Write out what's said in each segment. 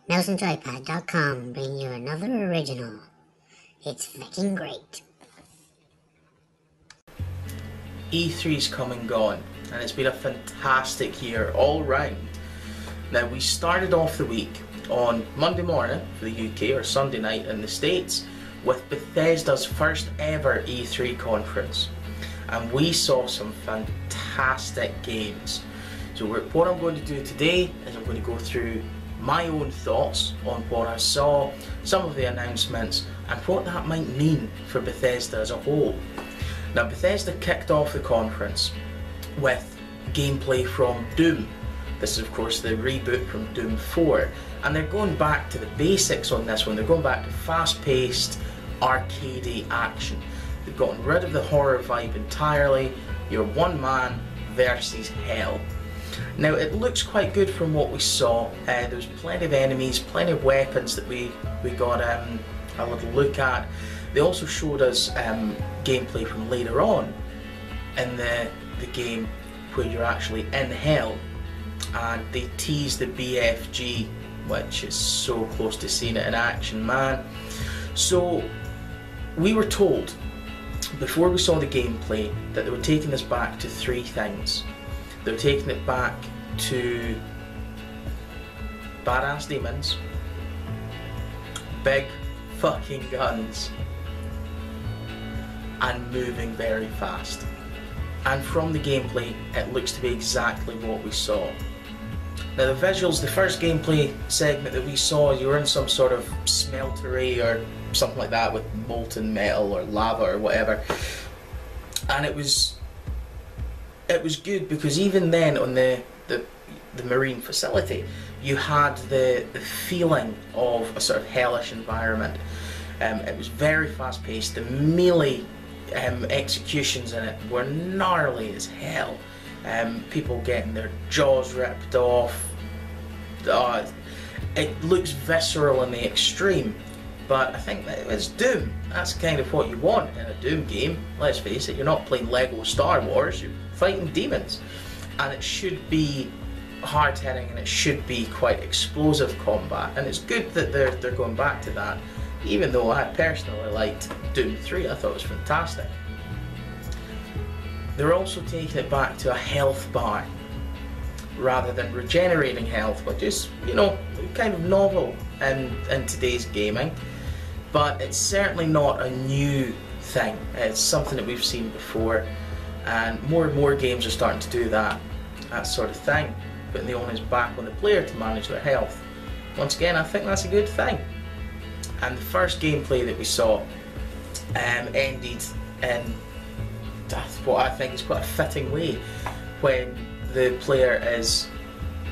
NelsonJoypad.com bring you another original. It's fucking great. E3's come and gone, and it's been a fantastic year all round. Now, we started off the week on Monday morning for the UK, or Sunday night in the States, with Bethesda's first ever E3 conference, and we saw some fantastic games. So what I'm going to do today is I'm going to go through my own thoughts on what I saw, some of the announcements, and what that might mean for Bethesda as a whole. Now, Bethesda kicked off the conference with gameplay from Doom. This is of course the reboot from Doom 4, and they're going back to the basics on this one. They're going back to fast-paced, arcadey action. They've gotten rid of the horror vibe entirely. You're one man versus hell. Now, it looks quite good from what we saw. There's plenty of enemies, plenty of weapons that we got a little look at. They also showed us gameplay from later on in the game where you're actually in hell, and they teased the BFG, which is so close to seeing it in action, man. So we were told before we saw the gameplay that they were taking us back to three things. They were taking it back to badass demons, big fucking guns, and moving very fast. And from the gameplay, it looks to be exactly what we saw. Now, the visuals, the first gameplay segment that we saw, you were in some sort of smeltery or something like that with molten metal or lava or whatever, and it was good because even then on the marine facility you had the feeling of a sort of hellish environment. It was very fast paced. The melee executions in it were gnarly as hell. People getting their jaws ripped off. It looks visceral in the extreme, but I think that it's Doom. That's kind of what you want in a Doom game. Let's face it, you're not playing Lego Star Wars, you're fighting demons, and it should be hard hitting and it should be quite explosive combat, and it's good that they're going back to that, even though I personally liked Doom 3. I thought it was fantastic. They're also taking it back to a health bar rather than regenerating health, which is, you know, kind of novel in today's gaming, but it's certainly not a new thing. It's something that we've seen before, and more games are starting to do that sort of thing, putting the onus back on the player to manage their health. Once again, I think that's a good thing. And the first gameplay that we saw ended in what I think is quite a fitting way, when the player is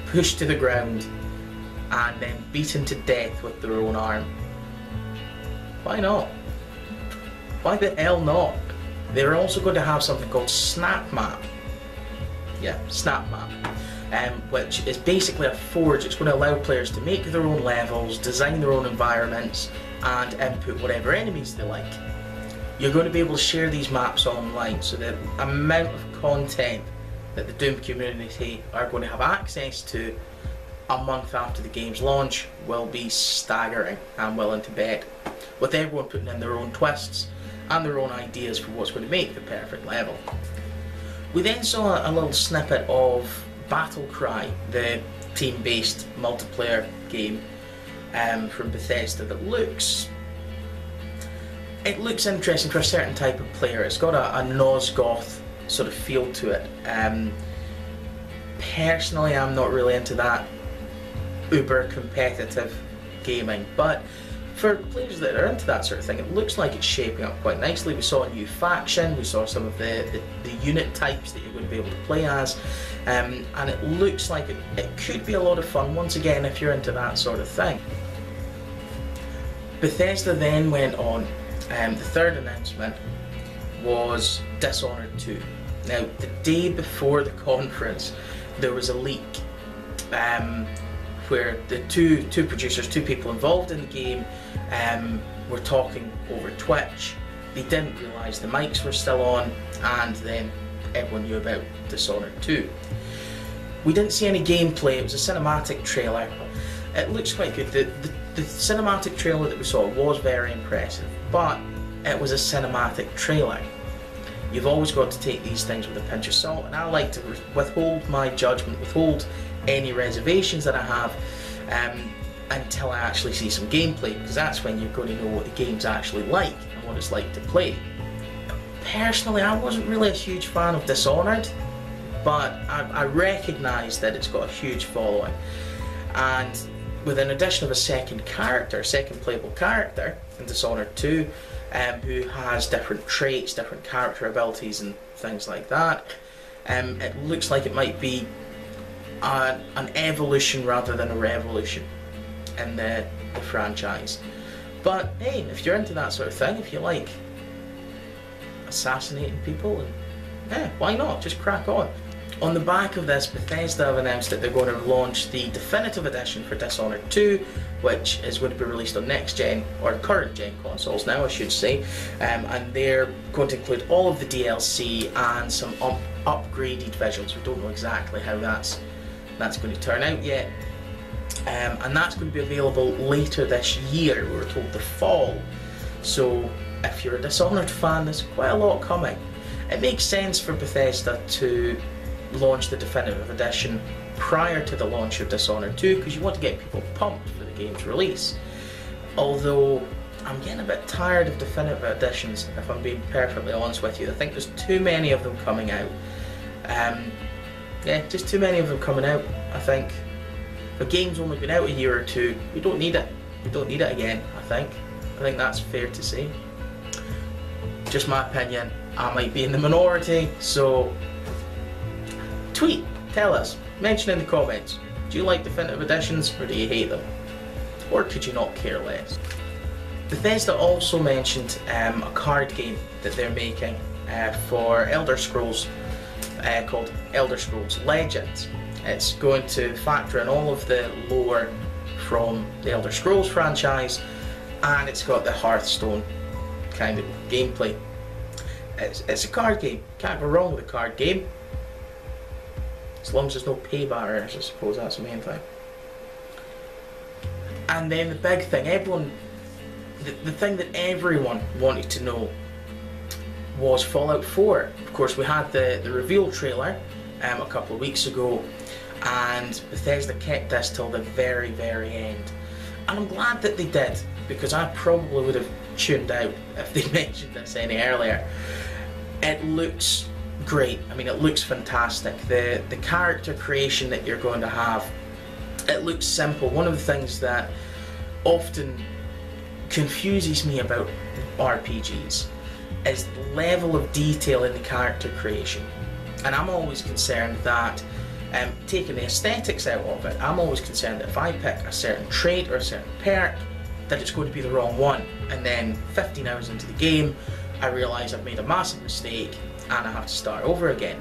pushed to the ground and then beaten to death with their own arm. Why not? Why the hell not? They're also going to have something called Snap Map. Yeah, Snap Map. Which is basically a forge. It's going to allow players to make their own levels, design their own environments, and input whatever enemies they like. You're going to be able to share these maps online, so the amount of content that the Doom community are going to have access to a month after the game's launch will be staggering, I'm willing to bet, with everyone putting in their own twists and their own ideas for what's going to make the perfect level. We then saw a little snippet of Battle Cry, the team-based multiplayer game from Bethesda that looks interesting for a certain type of player. It's got a Nosgoth sort of feel to it. Personally, I'm not really into that uber competitive gaming, but for players that are into that sort of thing, it looks like it's shaping up quite nicely. We saw a new faction, we saw some of the unit types that you're going to be able to play as, and it looks like it could be a lot of fun, once again, if you're into that sort of thing. Bethesda then went on, the third announcement was Dishonored 2. Now, the day before the conference, there was a leak where the two producers, two people involved in the game, were talking over Twitch. They didn't realise the mics were still on, and then everyone knew about Dishonored 2. We didn't see any gameplay. It was a cinematic trailer, it looks quite good. The cinematic trailer that we saw was very impressive, but it was a cinematic trailer. You've always got to take these things with a pinch of salt, and I like to withhold my judgment, withhold any reservations that I have until I actually see some gameplay, because that's when you're going to know what the game's actually like and what it's like to play. Personally, I wasn't really a huge fan of Dishonored, but I recognise that it's got a huge following, and with an addition of a second playable character in Dishonored 2, who has different traits, different character abilities and things like that, it looks like it might be an evolution rather than a revolution in the franchise. But hey, if you're into that sort of thing, if you like assassinating people, and yeah, why not? Just crack on. On the back of this, Bethesda have announced that they're going to launch the definitive edition for Dishonored 2, which is going to be released on next gen, or current gen consoles now I should say, and they're going to include all of the DLC and some upgraded visuals. We don't know exactly how that's going to turn out yet, and that's going to be available later this year. We were told the fall, so if you're a Dishonored fan, there's quite a lot coming. It makes sense for Bethesda to launch the definitive edition prior to the launch of Dishonored 2, because you want to get people pumped for the game's release. Although I'm getting a bit tired of definitive editions, if I'm being perfectly honest with you. I think there's too many of them coming out. Yeah, just too many of them coming out. I think if a game's only been out a year or two, we don't need it. We don't need it again, I think that's fair to say. Just my opinion. I might be in the minority, so tweet, tell us, mention in the comments, do you like definitive editions or do you hate them? Or could you not care less? Bethesda also mentioned a card game that they're making for Elder Scrolls called Elder Scrolls Legends. It's going to factor in all of the lore from the Elder Scrolls franchise, and it's got the Hearthstone kind of gameplay. It's a card game, can't go wrong with a card game. As long as there's no pay barriers, I suppose that's the main thing. And then the big thing, the thing that everyone wanted to know was Fallout 4. Of course, we had the reveal trailer a couple of weeks ago, and Bethesda kept this till the very, very end. And I'm glad that they did, because I probably would have tuned out if they mentioned this any earlier. It looks great. I mean, it looks fantastic. The character creation that you're going to have, it looks simple. One of the things that often confuses me about RPGs is the level of detail in the character creation. And I'm always concerned that, taking the aesthetics out of it, I'm always concerned that if I pick a certain trait or a certain perk, that it's going to be the wrong one. And then 15 hours into the game, I realise I've made a massive mistake and I have to start over again.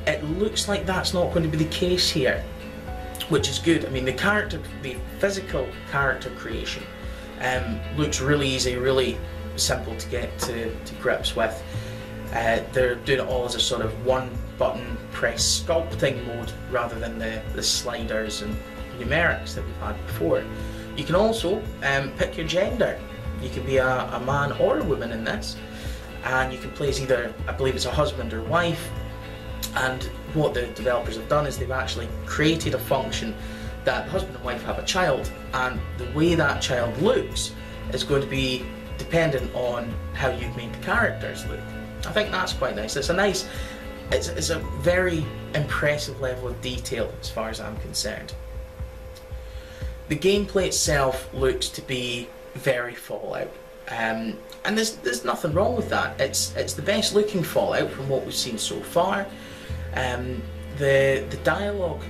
It looks like that's not going to be the case here, which is good. I mean, the physical character creation looks really easy, really simple to get to grips with. They're doing it all as a sort of one button press sculpting mode rather than the sliders and numerics that we've had before. You can also pick your gender. You can be a man or a woman in this, and you can play as either, I believe it's a husband or wife. And what the developers have done is they've actually created a function that the husband and wife have a child, and the way that child looks is going to be dependent on how you've made the characters look. I think that's quite nice. It's a very impressive level of detail as far as I'm concerned. The gameplay itself looks to be very Fallout, and there's nothing wrong with that. It's the best looking Fallout from what we've seen so far. The dialogue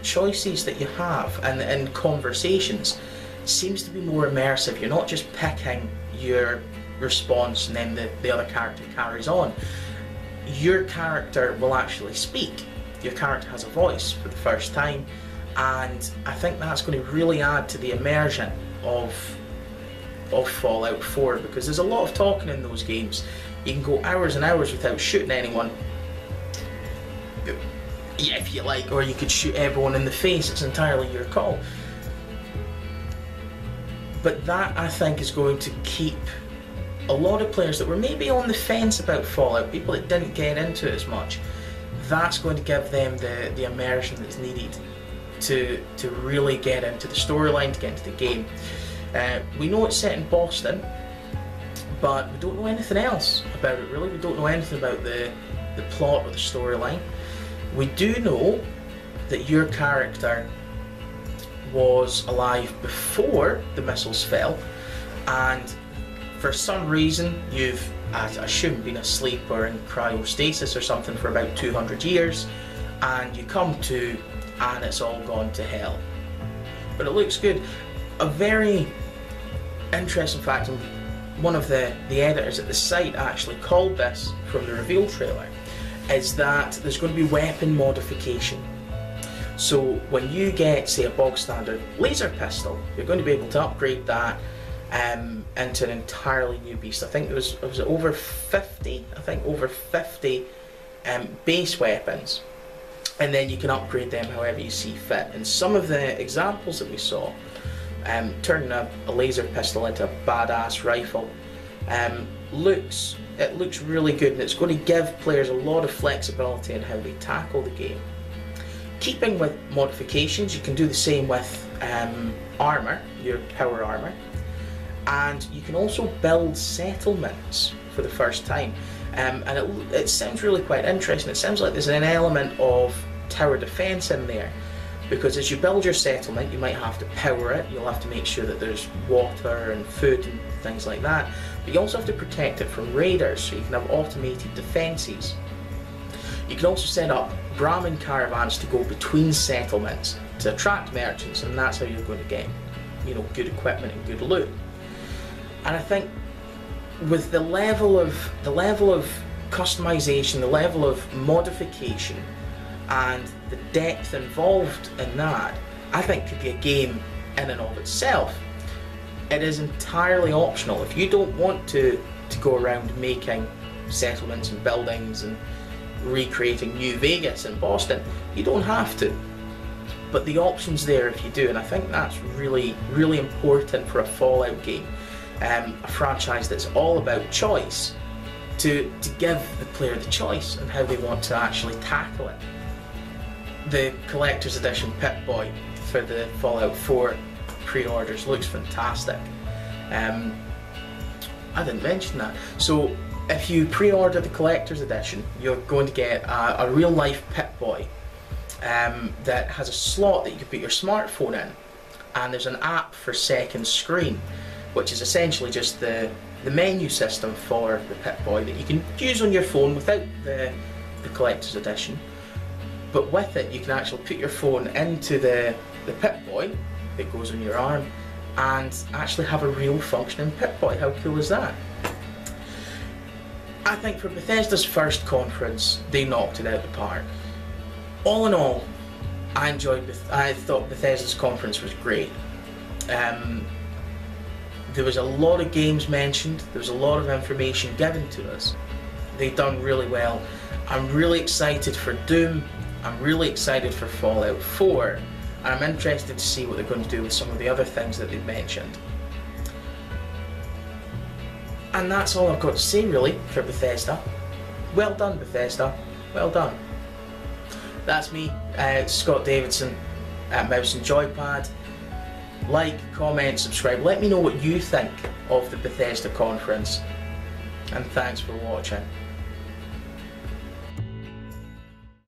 choices that you have and conversations seems to be more immersive. You're not just picking your response and then the other character carries on. Your character will actually speak. Your character has a voice for the first time, and I think that's going to really add to the immersion of Fallout 4, because there's a lot of talking in those games. You can go hours and hours without shooting anyone, if you like, or you could shoot everyone in the face. It's entirely your call. But that, I think, is going to keep a lot of players that were maybe on the fence about Fallout, people that didn't get into it as much, that's going to give them the immersion that's needed to really get into the storyline, to get into the game. We know it's set in Boston, but we don't know anything else about it really. We don't know anything about the plot or the storyline. We do know that your character was alive before the missiles fell, and for some reason you've, I assume, been asleep or in cryostasis or something for about 200 years, and you come to and it's all gone to hell. But it looks good. A very interesting fact, and one of the editors at the site actually called this from the reveal trailer, is that there's going to be weapon modification. So when you get, say, a bog standard laser pistol, you're going to be able to upgrade that into an entirely new beast. I think it was over 50. I think over 50 base weapons, and then you can upgrade them however you see fit. And some of the examples that we saw, turning a laser pistol into a badass rifle, looks really good, and it's going to give players a lot of flexibility in how they tackle the game. Keeping with modifications, you can do the same with armour, your power armour, and you can also build settlements for the first time. And it sounds really quite interesting. It sounds like there's an element of tower defence in there, because as you build your settlement, you might have to power it, you'll have to make sure that there's water and food and things like that, but you also have to protect it from raiders, so you can have automated defences. You can also set up Brahmin caravans to go between settlements to attract merchants, and that's how you're going to get, you know, good equipment and good loot. And I think with the level of customization, the level of modification, and the depth involved in that, I think could be a game in and of itself. It is entirely optional. If you don't want to go around making settlements and buildings and recreating New Vegas and Boston, you don't have to. But the option's there if you do, and I think that's really, really important for a Fallout game, a franchise that's all about choice, to give the player the choice and how they want to actually tackle it. The Collector's Edition Pip-Boy for the Fallout 4 pre-orders looks fantastic. I didn't mention that. So if you pre-order the Collector's Edition, you're going to get a real-life Pip-Boy that has a slot that you can put your smartphone in, and there's an app for second screen, which is essentially just the menu system for the Pip-Boy that you can use on your phone without the Collector's Edition. But with it, you can actually put your phone into the Pip-Boy that goes on your arm and actually have a real functioning Pip-Boy. How cool is that? I think for Bethesda's first conference, they knocked it out of the park. All in all, I thought Bethesda's conference was great. There was a lot of games mentioned, there was a lot of information given to us. They've done really well. I'm really excited for Doom, I'm really excited for Fallout 4, and I'm interested to see what they're going to do with some of the other things that they've mentioned. And that's all I've got to say really for Bethesda. Well done, Bethesda, well done. That's me, Scott Davidson at Mouse and Joypad. Like, comment, subscribe, let me know what you think of the Bethesda conference, and thanks for watching.